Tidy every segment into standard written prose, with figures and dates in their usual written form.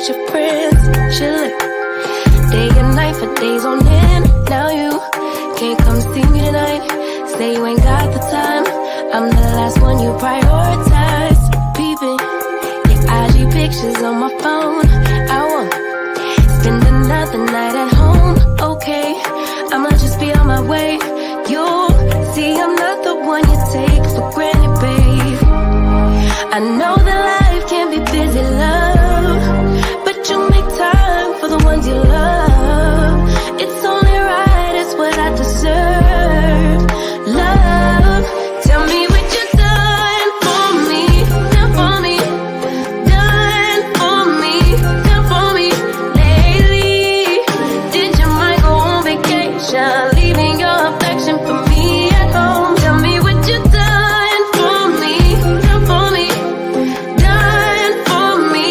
with your friends, chillin'. Day and night for days on end. Now you can't come see me tonight. Say you ain't got the time. I'm the last one you prioritize. Peeping your IG pictures on my phone. I won't spend another night at home. Okay, I'ma just be on my way. You'll see I'm not the one you take for granted, babe. I know that life can be busy, love, but you make time for the ones you love. It's only right, it's what I deserve. Love, tell me what you done for me, done for me, done for me, done for me lately. Did your mind go on vacation, leaving your affection for me at home? Tell me what you done for me, done for me, done for me,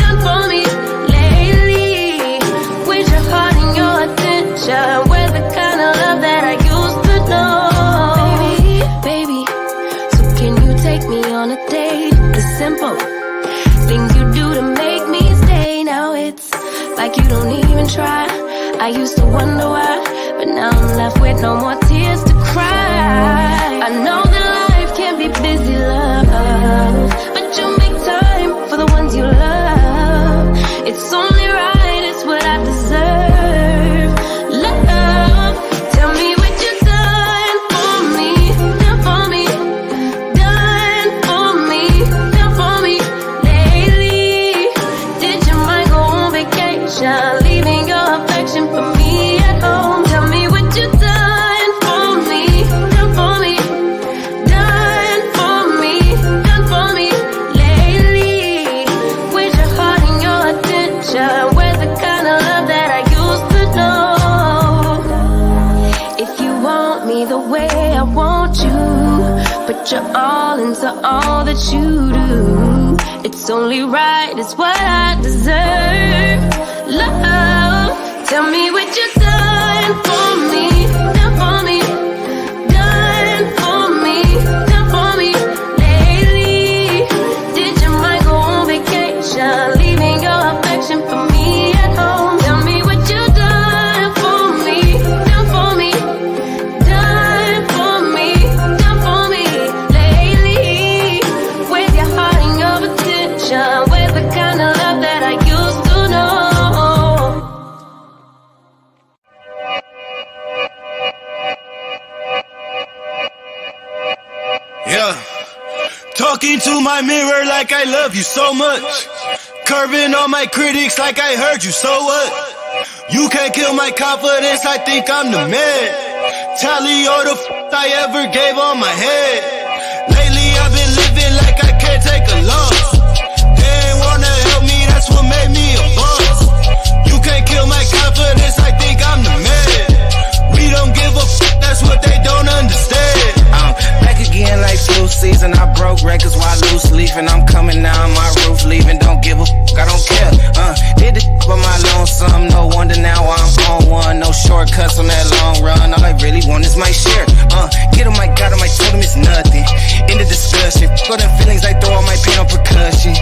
done for me lately. With your heart and your attention, we're the kind of love that I used to know. Baby, so can you take me on a date? The simple things you do to make me stay. Now it's like you don't even try. I used to wonder why, but now I'm left with no more tears to cry. I know that life can be busy, love, but you make time for the ones you love. It's only right, it's what I deserve. Love, tell me what you done for me, done for me, done for me, done for me lately. Did your mind go on vacation, leaving your affection for me at home? Tell me what you done for me, done for me, done for me, done for me lately. With your heart and your attention, we're the kind of love that I used to know. If you want me the way I want you, but you're all into all that you do, it's only right, it's what I deserve. Love, tell me what you done for me, done for me, done for me, done for me lately. Did your mind go on vacation, leaving your affection for me at home? Tell me what you done for me, done for me, done for me, done for me lately. With your heart and your attention, with the kind of love that I used to know. Yeah, talking to my mirror like I love you so much. Curving on my critics like I heard you, so what? You can't kill my confidence, I think I'm the man. Tally all the I ever gave on my head. Lately I've been living like I can't take a loss. They ain't wanna help me, that's what made me a boss. You can't kill my confidence, I think I'm the man. We don't give a that's what they don't understand. I'm back again like flu season. I broke records while loose leafing. I'm coming down my roof, leaving. Don't give a I don't care. Did the by my lonesome. No wonder now I'm on one. No shortcuts on that long run. All I really want is my share. Get him, I got him, I told him it's nothing. In the discussion, for them feelings, I throw all my pain on percussion.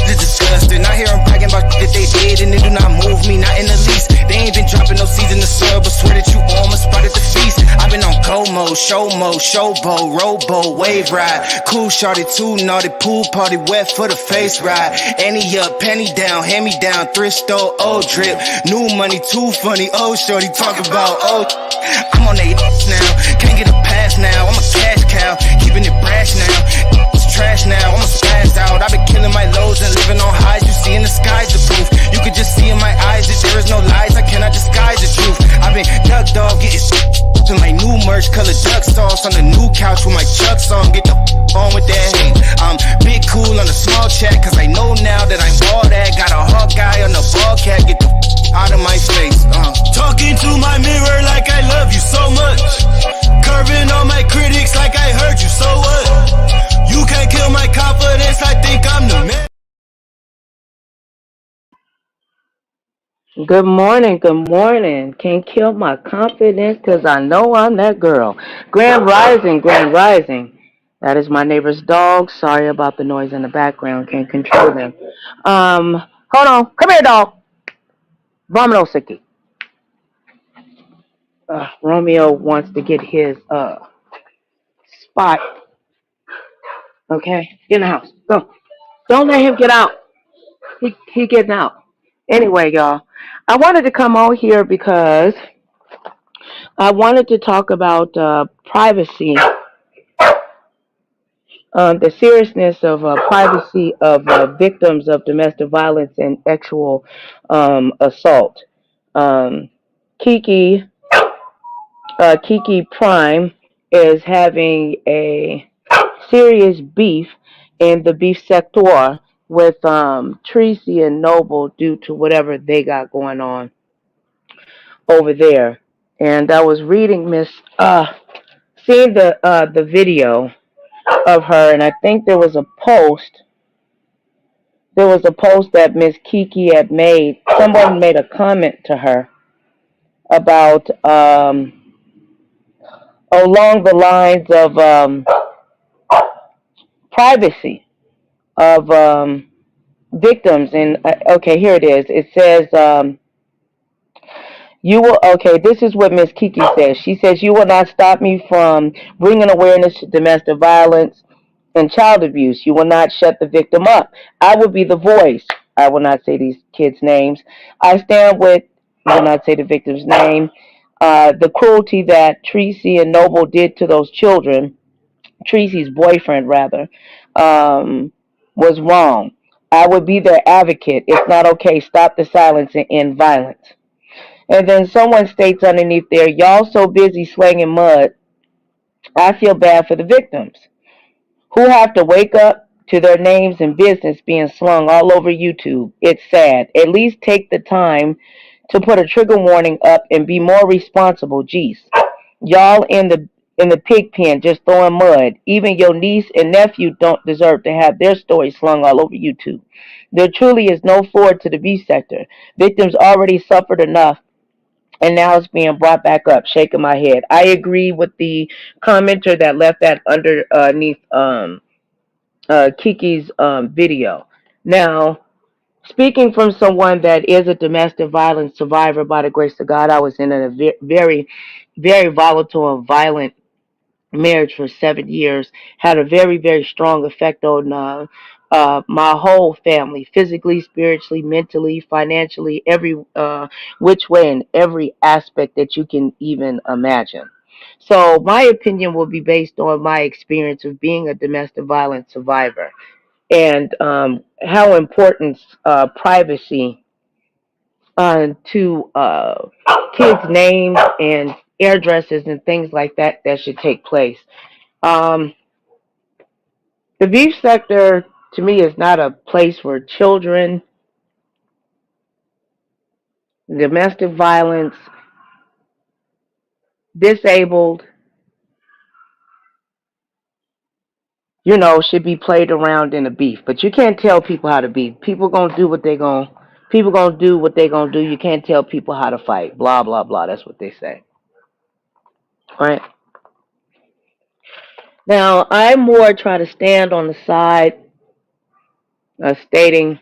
It's disgusting. I hear them bragging about that they did, and they do not move me, not in the least. They ain't been dropping no seeds in the soil, but swear that you almost spotted the feast. I've been on go mode, showboat, rowboat, wave ride. Cool shorty, too naughty, pool party, wet for the face ride. Annie up, penny down, hand me down, thrift store, old drip. New money, too funny, old shorty, talk about old. I'm on they now, can't get a pass now. I'm a cash cow, keeping it brash now. It's trash now, I'ma spaz out. I've been killing my lows and living on highs. You see in the sky's the proof. You could just see in my eyes that there is no lies. I cannot disguise the truth. I've been duck dog, getting to my new merch, color duck sauce on the new couch with my Chucks on. Get the on with that hate. I'm big cool on the small chat, cause I know now that I'm all that. Got a hawk guy on the ball cat, get the out of my face. Talking to my mirror like I love you so much. Curving on my critics like I heard you, so what? You can't kill my confidence, I think I'm the man. Good morning, good morning. Can't kill my confidence because I know I'm that girl. Grand Rising, Grand Rising. That is my neighbor's dog. Sorry about the noise in the background. Can't control them. Hold on. Come here, dog. Vomito Siki. Romeo wants to get his spot. Okay? Get in the house. Go. Don't let him get out. He getting out. Anyway, y'all. I wanted to come on here because I wanted to talk about privacy, the seriousness of privacy of victims of domestic violence and sexual assault. Um, Kiki Kiki Prime is having a serious beef in the beef sector with Tracy and Noble due to whatever they got going on over there. And I was reading seeing the video of her, and I think there was a post. There was a post that Miss Kiki had made. Someone made a comment to her about along the lines of privacy of victims. And okay, here it is. It says you will. Okay, this is what Miss Kiki says. She says you will not stop me from bringing awareness to domestic violence and child abuse. You will not shut the victim up. I will be the voice. I will not say these kids' names. I stand with. I will not say the victim's name. The cruelty that Tracy and Noble did to those children, Tracy's boyfriend rather, was wrong. I would be their advocate. It's not okay. Stop the silence and end violence. And then someone states underneath there, y'all so busy slanging mud, I feel bad for the victims who have to wake up to their names and business being slung all over YouTube. It's sad. At least take the time to put a trigger warning up and be more responsible. Jeez. Y'all in the pig pen just throwing mud. Even your niece and nephew don't deserve to have their stories slung all over YouTube. There truly is no forward to the beef sector. Victims already suffered enough, and now it's being brought back up. Shaking my head. I agree with the commenter that left that underneath Kiki's video. Now, speaking from someone that is a domestic violence survivor, by the grace of God, I was in a very, very volatile and violent marriage for 7 years. Had a very, very strong effect on my whole family, physically, spiritually, mentally, financially, every which way, in every aspect that you can even imagine. So my opinion will be based on my experience of being a domestic violence survivor, and how important privacy to kids' names and addresses and things like that should take place. Um, the beef sector, to me, is not a place for children, domestic violence, disabled, should be played around in a beef. But you can't tell people how to beef. People gonna do what people gonna do what they gonna do. You can't tell people how to fight. Blah blah blah. That's what they say. Right? Now, I more try to stand on the side of stating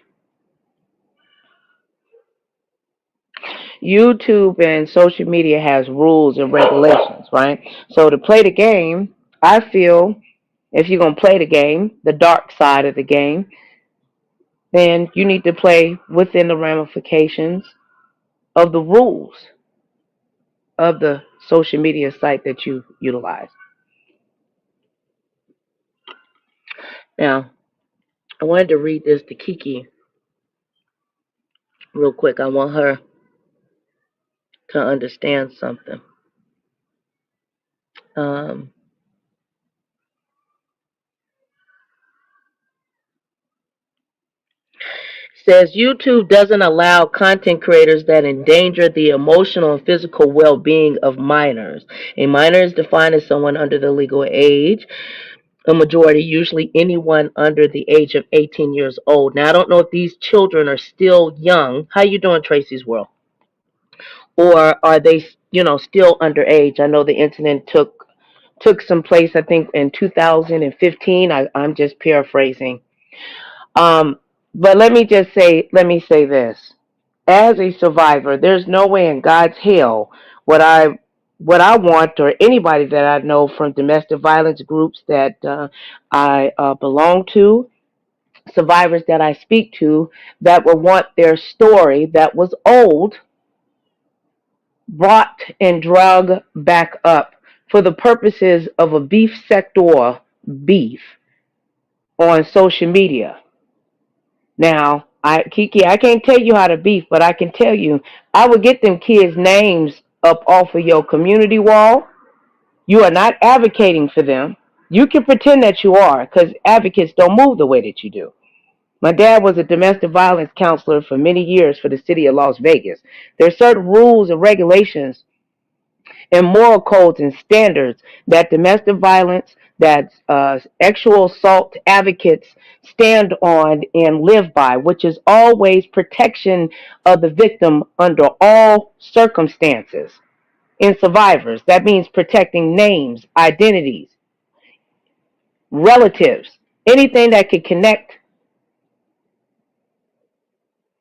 YouTube and social media has rules and regulations, right? So to play the game, I feel if you're going to play the game, the dark side of the game, then you need to play within the ramifications of the rules of the social media site that you utilize. Now, I wanted to read this to Kiki real quick. I want her to understand something. Says YouTube doesn't allow content creators that endanger the emotional and physical well-being of minors. A minor is defined as someone under the legal age, a majority, usually anyone under the age of 18 years old. Now, I don't know if these children are still young. How you doing, Tracy's World? Or are they, still underage? I know the incident took some place, I think, in 2015. I'm just paraphrasing. But let me say this. As a survivor, there's no way in God's hell what I want, or anybody that I know from domestic violence groups that I belong to, survivors that I speak to, that would want their story that was old brought and drug back up for the purposes of a beef sector beef on social media. Now, Kiki, I can't tell you how to beef, but I can tell you, I would get them kids' names up off of your community wall. You are not advocating for them. You can pretend that you are, because advocates don't move the way that you do. My dad was a domestic violence counselor for many years for the city of Las Vegas. There are certain rules and regulations and moral codes and standards that domestic violence, that sexual assault advocates stand on and live by, which is always protection of the victim under all circumstances. In survivors, that means protecting names, identities, relatives, anything that could connect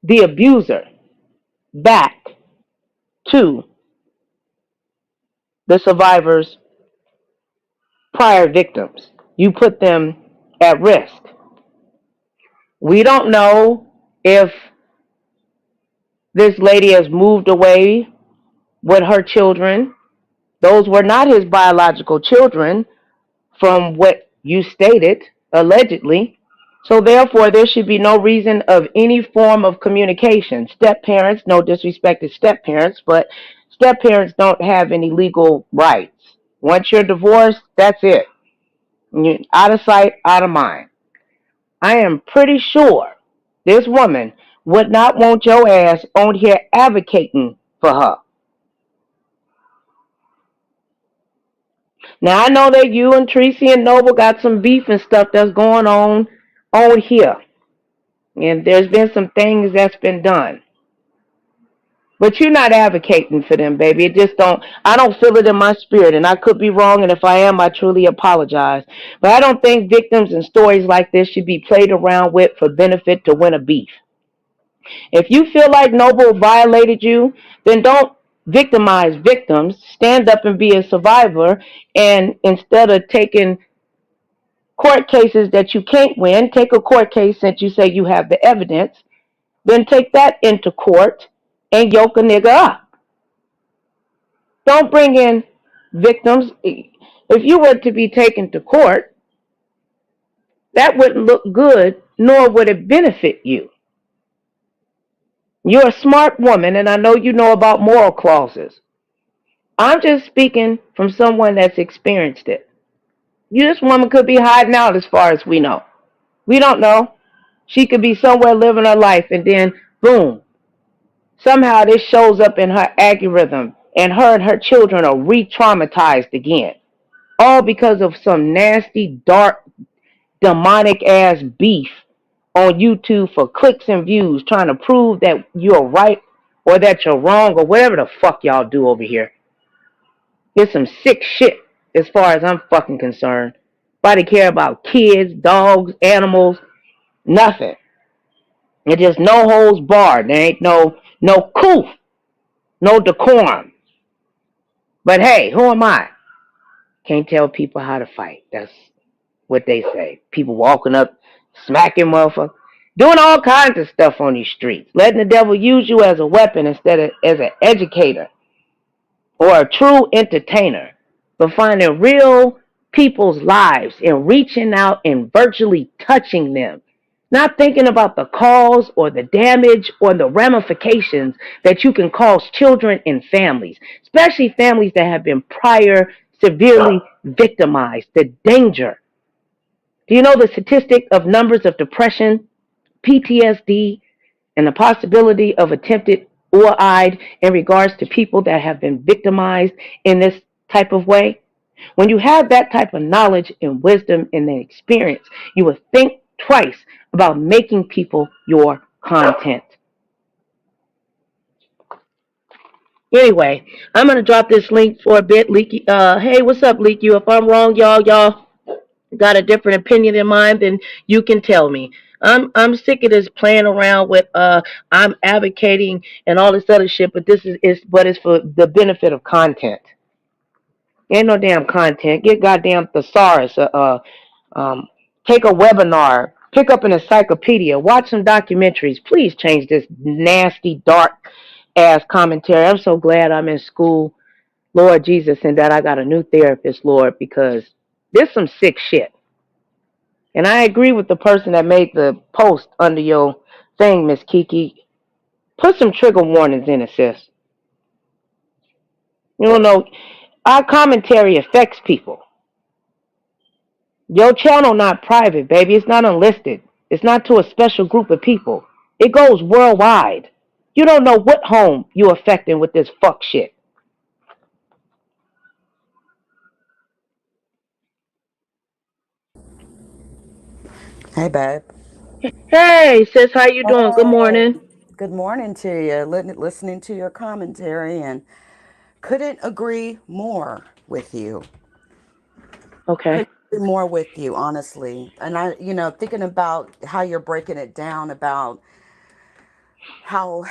the abuser back to the survivor's prior victims. You put them at risk. We don't know if this lady has moved away with her children. Those were not his biological children, from what you stated, allegedly. So therefore, there should be no reason of any form of communication. Step parents, no disrespect to step parents, but step parents don't have any legal rights. Once you're divorced, that's it. You're out of sight, out of mind. I am pretty sure this woman would not want your ass on here advocating for her. Now, I know that you and Tracy and Noble got some beef and stuff that's going on here. And there's been some things that's been done. But you're not advocating for them, baby. I don't feel it in my spirit, and I could be wrong, and if I am, I truly apologize. But I don't think victims and stories like this should be played around with for benefit to win a beef. If you feel like Noble violated you, then don't victimize victims. Stand up and be a survivor, and instead of taking court cases that you can't win, take a court case that you say you have the evidence, then take that into court and yoke a nigga up. Don't bring in victims. If you were to be taken to court, that wouldn't look good, nor would it benefit you. You're a smart woman, and I know you know about moral clauses. I'm just speaking from someone that's experienced it. This woman could be hiding out as far as we know. We don't know. She could be somewhere living her life, and then, boom, somehow this shows up in her algorithm, and her children are re-traumatized again. All because of some nasty, dark, demonic-ass beef on YouTube for clicks and views, trying to prove that you're right or that you're wrong or whatever the fuck y'all do over here. It's some sick shit as far as I'm fucking concerned. Nobody care about kids, dogs, animals, nothing. It's just no holds barred. There ain't no coof, no decorum. But hey, who am I? Can't tell people how to fight. That's what they say. People walking up, smacking motherfuckers, doing all kinds of stuff on these streets, letting the devil use you as a weapon instead of as an educator or a true entertainer, but finding real people's lives and reaching out and virtually touching them, not thinking about the cause or the damage or the ramifications that you can cause children and families, especially families that have been prior severely victimized. The danger. Do you know the statistic of numbers of depression, PTSD, and the possibility of attempted suicide in regards to people that have been victimized in this type of way? When you have that type of knowledge and wisdom and experience, you will think twice about making people your content. Anyway, I'm going to drop this link for a bit. Leaky, hey, what's up, Leaky? If I'm wrong, y'all got a different opinion than mine, then you can tell me. I'm sick of this playing around with I'm advocating and all this other shit, but this is but it's for the benefit of content. Ain't no damn content. Get goddamn thesaurus. Um, take a webinar. Pick up an encyclopedia. Watch some documentaries. Please change this nasty, dark ass commentary. I'm so glad I'm in school, Lord Jesus, and that I got a new therapist, Lord, because this some sick shit. And I agree with the person that made the post under your thing, Miss Kiki. Put some trigger warnings in it, sis. You don't know, our commentary affects people. Your channel not private, baby. It's not unlisted. It's not to a special group of people. It goes worldwide. You don't know what home you're affecting with this fuck shit. Hey, babe. Hey, sis, how you doing? Good Hey. morning. Good morning to you. Listening to your commentary and couldn't agree more with you. Okay. Couldn't agree more with you, honestly. And thinking about how you're breaking it down about how,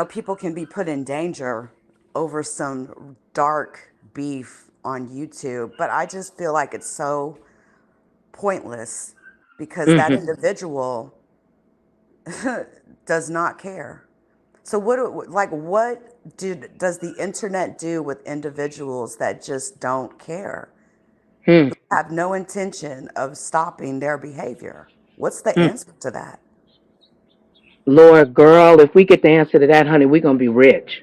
people can be put in danger over some dark beef on YouTube. But I just feel like it's so pointless because that Mm-hmm. individual does not care. So what does the internet do with individuals that just don't care, Hmm. have no intention of stopping their behavior? What's the Hmm. answer to that? Lord, girl, if we get the answer to that, honey, we're gonna be rich.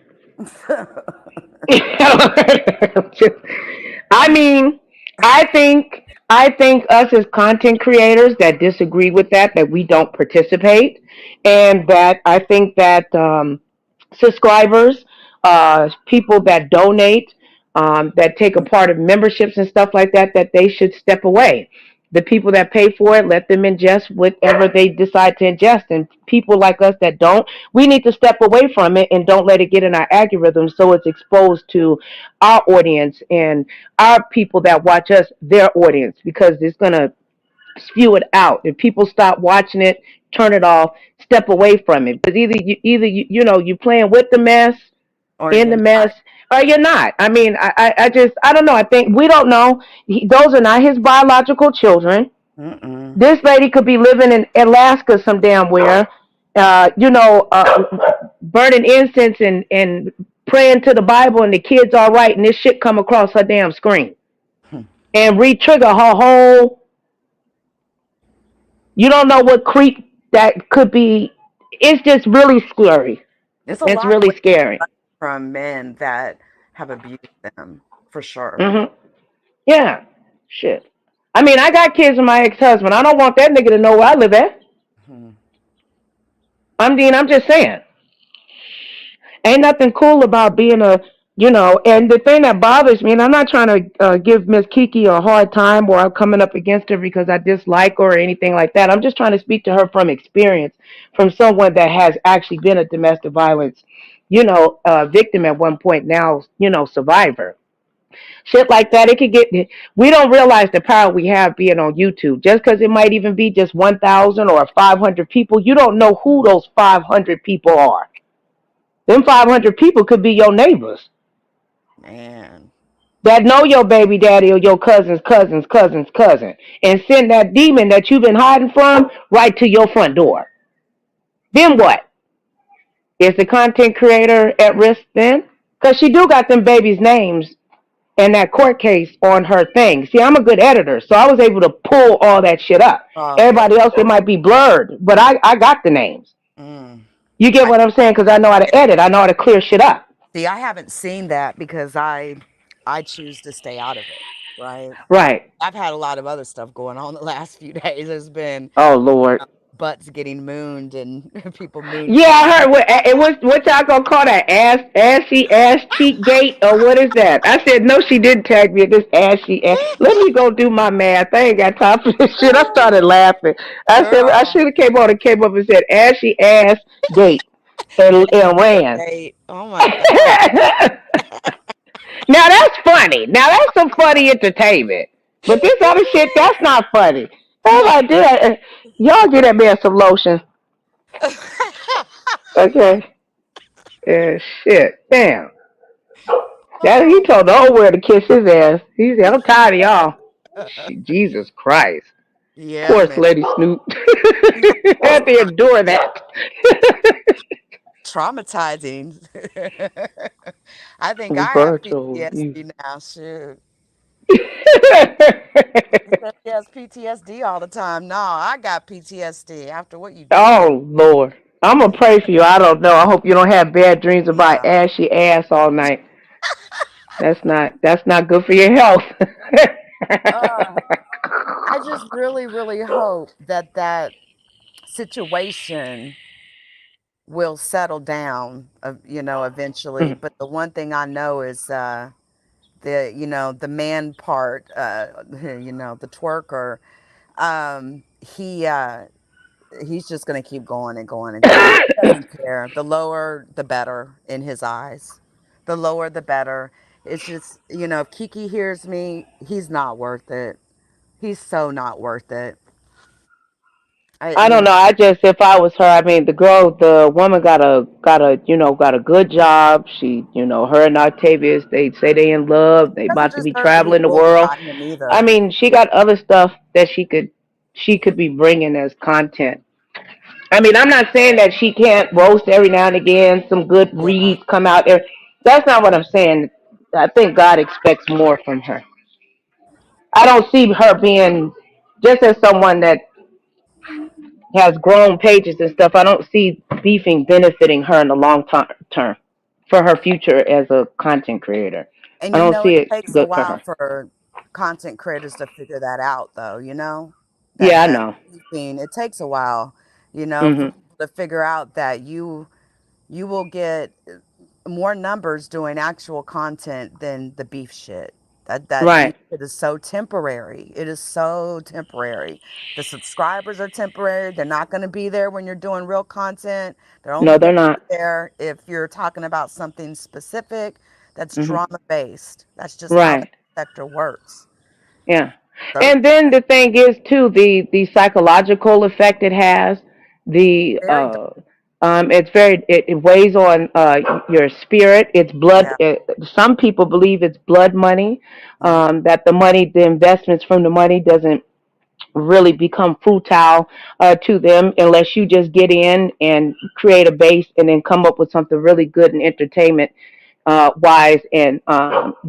I mean, I think us as content creators that disagree with that we don't participate, and that I think that subscribers, people that donate, that take a part of memberships and stuff like that they should step away. The people that pay for it, let them ingest whatever they decide to ingest. And people like us that don't, we need to step away from it and don't let it get in our algorithm so it's exposed to our audience and our people that watch us, their audience, because it's going to spew it out. If people stop watching it, turn it off, step away from it. Because you playing with the mess, Or in the you're mess, not? or you're not. I mean, I don't know. I think we don't know. Those are not his biological children. Mm-mm. This lady could be living in Alaska some damn where, burning incense and praying to the Bible, and the kids all right, and this shit come across her damn screen and re-trigger her whole. You don't know what creep that could be. It's just really scary. There's a It's lot of really women scary. from men that have abused them, for sure. Hmm. Yeah. Shit. I mean, I got kids with my ex-husband. I don't want that nigga to know where I live at. Hmm. I'm just saying. Ain't nothing cool about being and the thing that bothers me, and I'm not trying to give Miss Kiki a hard time or I'm coming up against her because I dislike her or anything like that. I'm just trying to speak to her from experience, from someone that has actually been a domestic violence, victim at one point, now, survivor. Shit like that, it could get. We don't realize the power we have being on YouTube. Just because it might even be just 1,000 or 500 people, you don't know who those 500 people are. Them 500 people could be your neighbors Man. that know your baby daddy or your cousin, and send that demon that you've been hiding from right to your front door. Then what? Is the content creator at risk then? Because she do got them babies' names and that court case on her thing. See, I'm a good editor, so I was able to pull all that shit up. Oh, good. Everybody else, it might be blurred, but I got the names. Mm. You get I, what I'm saying? Because I know how to edit. I know how to clear shit up. see, I haven't seen that because I choose to stay out of it, right? Right. I've had a lot of other stuff going on the last few days. There's been Oh, Lord. butts getting mooned and people mooned. Yeah, I heard. What y'all gonna call that? Ass cheek gate, or what is that? I said no. She didn't tag me at this ashy ass. Let me go do my math. I ain't got time for this shit. I started laughing. I said I Girl, should have came up and said ashy ass gate and ran. hey, oh my God. Now that's funny. Now that's some funny entertainment. But this other shit, that's not funny. I'm like, dude, y'all get that man some lotion. Okay. Yeah, shit. Damn. That he Oh, told the whole world to kiss his ass. He said, I'm tired of y'all. Jesus Christ. yeah, Poor man. Slutty Snoop. Had to endure that. Traumatizing. I think I have Virtual. PTSD now. Shoot. He said he has PTSD all the time. No, I got PTSD after what you did. Oh Lord. I'm gonna pray for you. I don't know. I hope you don't have bad dreams about No. ashy ass all night. That's not good for your health. Uh, I just really, really hope that that situation will settle down, eventually. But the one thing I know is the man part, the twerker, um, he uh, he's just gonna keep going and going and going. He doesn't care. The lower, the better in his eyes. The lower, the better. It's just, if Kiki hears me, he's not worth it. He's so not worth it. I, I you don't know, know. I just, if I was her, I mean, the woman got a good job. She, her and Octavius, they say they in love. They doesn't about to be deserve to be traveling the bullied world. by him I either. mean, she got other stuff that she could be bringing as content. I mean, I'm not saying that she can't roast every now and again. Some good Yeah. reads come out there. That's not what I'm saying. I think God expects more from her. I don't see her being just as someone that has grown pages and stuff. I don't see beefing benefiting her in the long term for her future as a content creator. And I don't see it it takes a good for while her. for content creators to figure that out, though, Yeah, I that know. beefing, it takes a while, for Mhm. people to figure out that you will get more numbers doing actual content than the beef shit. That beef Right. shit is so temporary. It is so temporary. The subscribers are temporary. They're not going to be there when you're doing real content. They're only No, going they're to be not. there if you're talking about something specific that's Mhm. drama based. That's just how that Right. sector works. Yeah. So And then the thing is too, the psychological effect it has, the very it weighs on your spirit. It's blood. yeah. Some people believe it's blood money. Yeah. That the investments from the money doesn't really become futile to them unless you just get in and create a base and then come up with something really good and entertainment wise and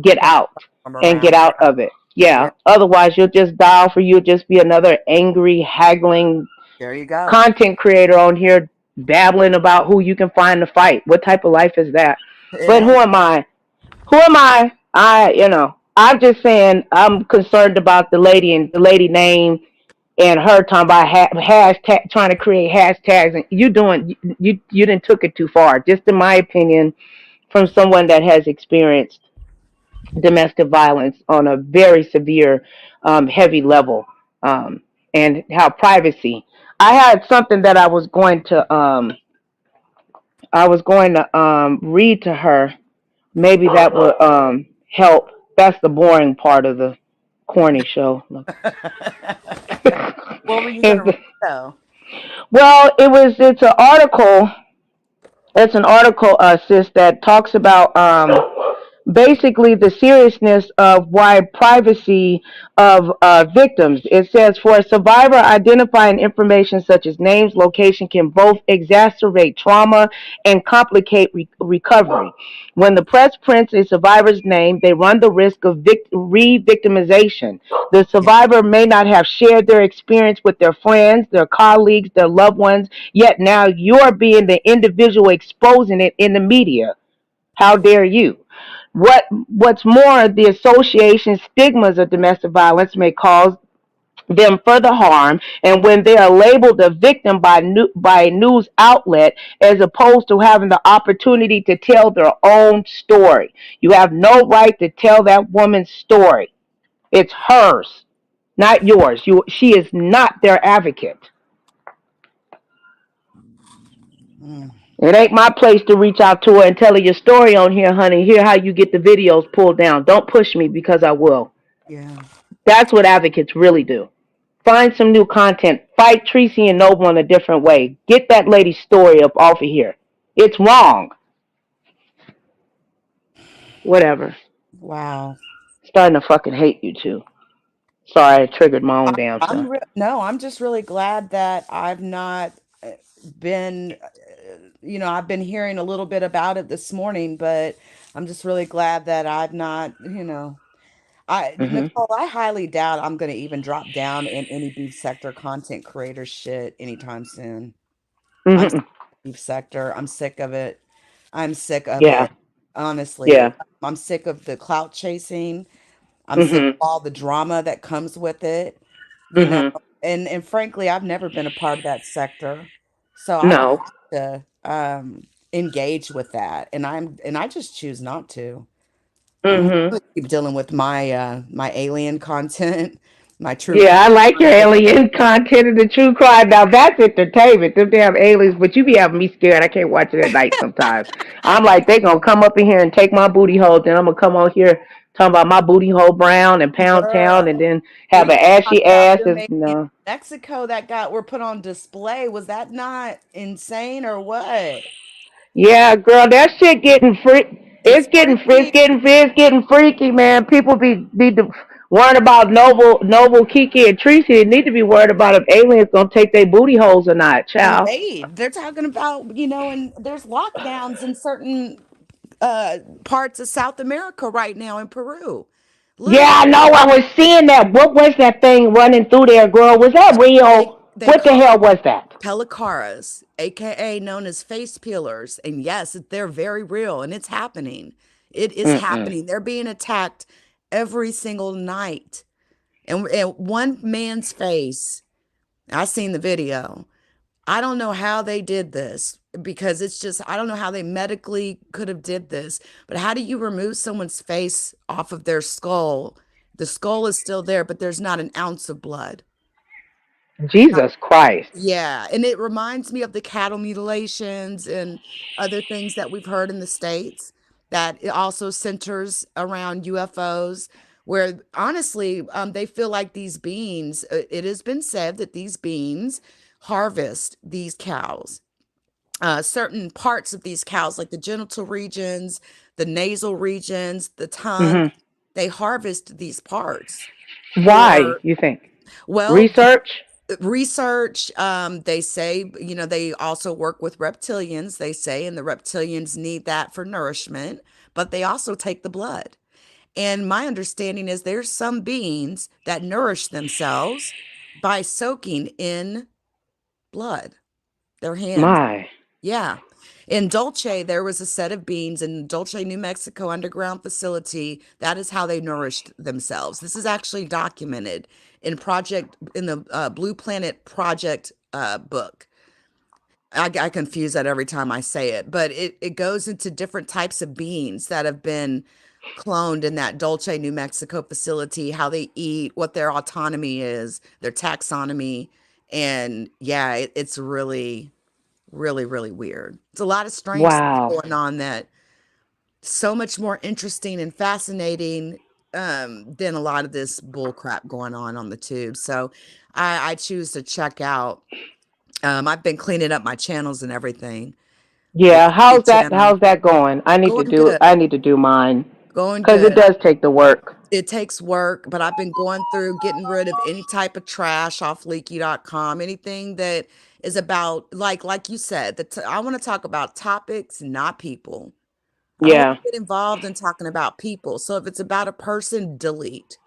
get Keep out them and get around. out Yeah. of it. Yeah. Yeah. Otherwise, you'll just dial for you. Just be another angry, haggling There you go. content creator on here babbling about who you can find to fight. What type of life is that? It But who ain't. am I? Who am I? I'm just saying I'm concerned about the lady and the lady name and her talking about hashtag trying to create hashtags and you didn't took it too far. Just in my opinion, from someone that has experienced domestic violence on a very severe, heavy level, and how privacy. I had something that I was going to read to her. Maybe that would help. That's the boring part of the corny show. What were you going to Is read, the, though? well, it's an article. It's an article, sis, that talks about basically the seriousness of why privacy of victims. It says for a survivor, identifying information such as names, location can both exacerbate trauma and complicate recovery. When the press prints a survivor's name, they run the risk of re-victimization. The Yeah. survivor may not have shared their experience with their friends, their colleagues, their loved ones, yet now you're being the individual exposing it in the media. How dare you? What's more, the association stigmas of domestic violence may cause them further harm, and when they are labeled a victim by a news outlet as opposed to having the opportunity to tell their own story. You have no right to tell that woman's story. It's hers, not yours. She is not their advocate. Mm, It ain't my place to reach out to her and tell her your story on here, honey. Here how you get the videos pulled down. Don't push me because I will. yeah. That's what advocates really do. Find some new content. Fight Tracy and Noble in a different way. Get that lady's story up off of here. It's wrong. Whatever. Wow. Starting to fucking hate you too. Sorry, I triggered my own damn self. No, I'm just really glad that I've not been, I've been hearing a little bit about it this morning, but I'm just really glad that I've not, Mhm. Nicole, I highly doubt I'm going to even drop down in any beef sector content creator shit anytime soon. I'm sick Mhm. of beef sector. I'm sick of it. I'm sick of Yeah. it. Honestly, Yeah. I'm sick of the clout chasing. I'm sick of Mhm. all the drama that comes with it, you know. Mhm. And frankly, I've never been a part of that sector. So I don't No. have to engage with that. And I just choose not to. I'm Mhm. gonna keep dealing with my alien content, my true Yeah, crime I like your content. alien content and the true crime. Now that's entertainment. Them damn aliens, but you be having me scared. I can't watch it at night sometimes. I'm like, they gonna come up in here and take my booty hole. Then I'm gonna come on here talking about my booty hole brown and Pound Town, and Girl, then what have are an you ashy talking about ass. them Is aliens in no. Mexico that got were put on display? Was that not insane or what? Yeah, girl, that shit getting free. It's It's freaky. getting freaky, man. People be worried about Noble, Kiki, and Tracy. They need to be worried about if aliens gonna take their booty holes or not, child. Invade. They're talking about, and there's lockdowns in certain parts of South America right now in Peru. Yeah, I Literally, know. I was seeing that. What was that thing running through there, girl? Was that real? they What the call hell was that? pelicaras, aka known as face peelers. And yes, they're very real and it's happening. It is Mm-mm. happening. They're being attacked every single night. And one man's face, I seen the video. I don't know how they did this because it's just I don't know how they medically could have did this. But how do you remove someone's face off of their skull? The skull is still there, but there's not an ounce of blood. Jesus Christ. Yeah, and it reminds me of the cattle mutilations and other things that we've heard in the States that it also centers around UFOs, where honestly, they feel like these beings, it has been said that these beings harvest these cows, certain parts of these cows, like the genital regions, the nasal regions, the tongue, Hmm. they harvest these parts Why, for, you think? well, Research? research. They say, they also work with reptilians, they say, and the reptilians need that for nourishment, but they also take the blood. And my understanding is there's some beings that nourish themselves by soaking in blood, their hands. My. Yeah. In Dulce, there was a set of beans in Dulce, New Mexico underground facility. That is how they nourished themselves. This is actually documented in the Blue Planet Project book. I confuse that every time I say it, but it goes into different types of beans that have been cloned in that Dulce, New Mexico facility, how they eat, what their autonomy is, their taxonomy. And yeah, it's really, really, really weird. It's a lot of strange stuff Wow. going on that so much more interesting and fascinating than a lot of this bull crap going on the tube. So I choose to check out. I've been cleaning up my channels and everything. The Yeah, YouTube channel how's that going? going good, I need to do mine going cuz it good. does take the work. It takes work, but I've been going through getting rid of any type of trash off leaky.com, anything that is about like you said, I want to talk about topics, not people. I don't want Yeah. to get involved in talking about people. So if it's about a person, delete.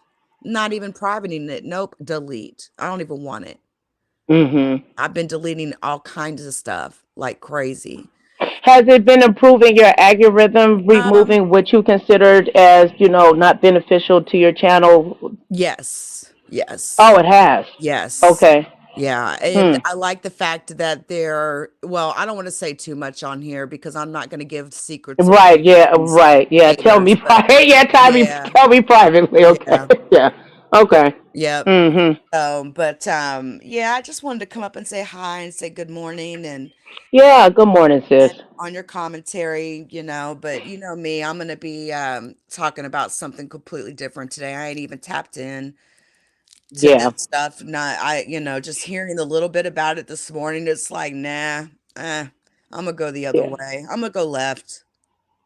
Not even privating it. Nope, delete. I don't even want it. Mhm. I've been deleting all kinds of stuff like crazy. Has it been improving your algorithm, Um, removing what you considered as, not beneficial to your channel? yes. Oh, Yes. it has. Yes. Okay. Yeah, and Hmm. I like the fact that well, I don't want to say too much on here because I'm not going to give secrets of Right. Yeah. these Right. Yeah. Tell me. creators, but Yeah. yeah, Tell me privately. Okay. yeah, Yeah. Okay. yep. Mhm. But yeah, I just wanted to come up and say hi and say good morning Yeah. Good morning, sis. and on your commentary, but you know me, I'm going to be talking about something completely different today. I ain't even tapped in. to Yeah, this stuff. Not just hearing a little bit about it this morning, it's like, nah, I'm gonna go the other yeah, way. I'm gonna go left.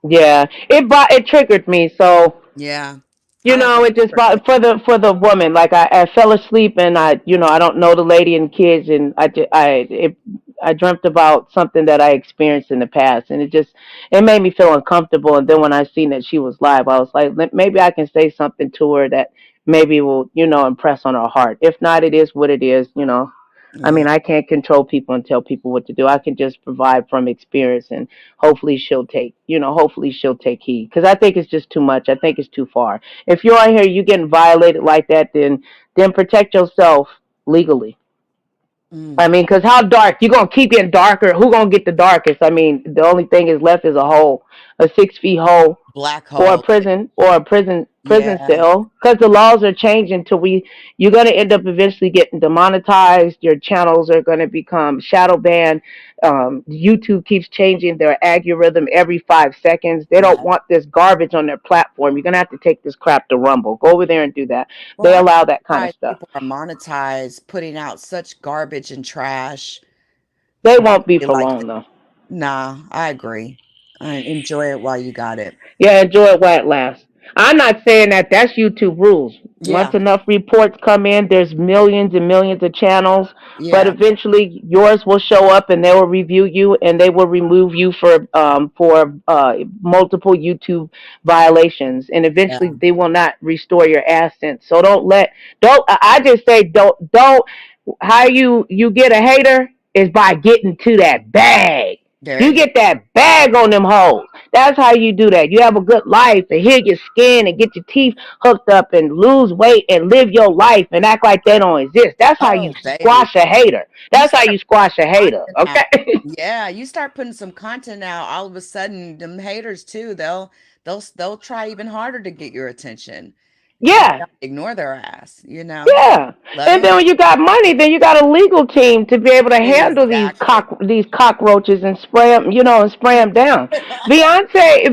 yeah. It triggered me. So Yeah. I don't it just remember it. brought for the woman. Like I fell asleep and I don't know the lady and kids, and I dreamt about something that I experienced in the past, and it made me feel uncomfortable. And then when I seen that she was live, I was like, maybe I can say something to her that maybe will impress on her heart. If not, it is what it is. I Yeah. mean, I can't control people and tell people what to do. I can just provide from experience, and hopefully she'll take heed. Because I think it's just too much. I think it's too far. If you're on here, you getting violated like that, then protect yourself legally. Mm. I mean, because how dark? You're going to keep getting darker. Who going to get the darkest? I mean, the only thing is left is a hole, a 6 feet hole, Black or a hole. prison Yeah. cell, because the laws are changing to you're going to end up eventually getting demonetized. Your channels are going to become shadow banned. YouTube keeps changing their algorithm every 5 seconds. They don't Yeah. want this garbage on their platform. You're going to have to take this crap to Rumble. Go over there and do that. Well, They I'm allow that kind of surprised stuff. people are monetized, putting out such garbage and trash. They I won't be feel for like, long though. nah, I agree. I enjoy it while you got it. Yeah, enjoy it while it lasts. I'm not saying that that's YouTube rules. Once Yeah. enough reports come in, there's millions and millions of channels, but Yeah. eventually yours will show up and they will review you and they will remove you for multiple YouTube violations, and Yeah. eventually they will not restore your assets. So don't I just say don't how you get a hater is by getting to that bag. There You you go. get that bag on them hoes. That's how you do that. You have a good life and heal your skin and get your teeth hooked up and lose weight and live your life and act like they don't exist. That's how you Oh, baby. squash a hater. You That's how start you squash a hater. content out. Okay? Yeah, you start putting some content out, all of a sudden, them haters too, they'll try even harder to get your attention. You Yeah. gotta ignore their ass. Yeah, Let and them then when you got money, then you got a legal team to be able to handle exactly. these cockroaches and spray them, and spray them down. Beyonce,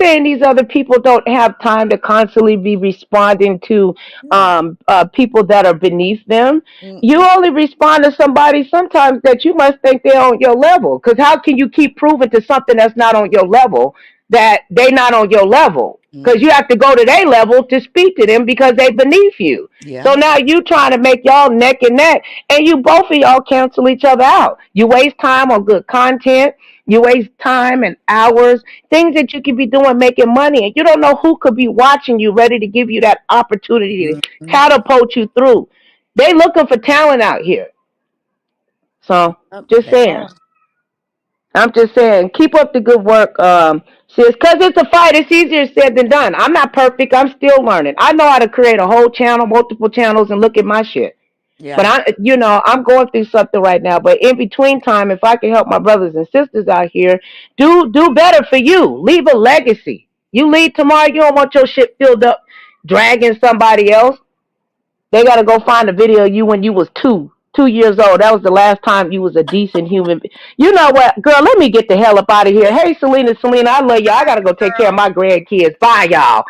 and these other people don't have time to constantly be responding to No. people that are beneath them. You Mm-mm. only respond to somebody sometimes that you must think they're on your level. Because how can you keep proving to something that's not on your level that they not on your level? Because Mm. you have to go to their level to speak to them because they beneath you. So Yeah. now you trying to make y'all neck and neck, and you both of y'all cancel each other out. You waste time on good content. You waste time and hours, things that you could be doing making money, and you don't know who could be watching you, ready to give you that opportunity to Mhm. catapult you through. They looking for talent out here. So Yep, just they saying. are. I'm just saying, keep up the good work, sis. Because it's a fight. It's easier said than done. I'm not perfect. I'm still learning. I know how to create a whole channel, multiple channels, and look at my shit. But Yeah. I'm going through something right now. But in between time, if I can help my brothers and sisters out here, do better for you. Leave a legacy. You leave tomorrow, you don't want your shit filled up, dragging somebody else. They gotta go find a video of you when you was 2 years old. That was the last time you was a decent human. You know what, girl? Let me get the hell up out of here. Hey, Selena, I love you. I gotta go take care of Girl. my grandkids. Bye, y'all.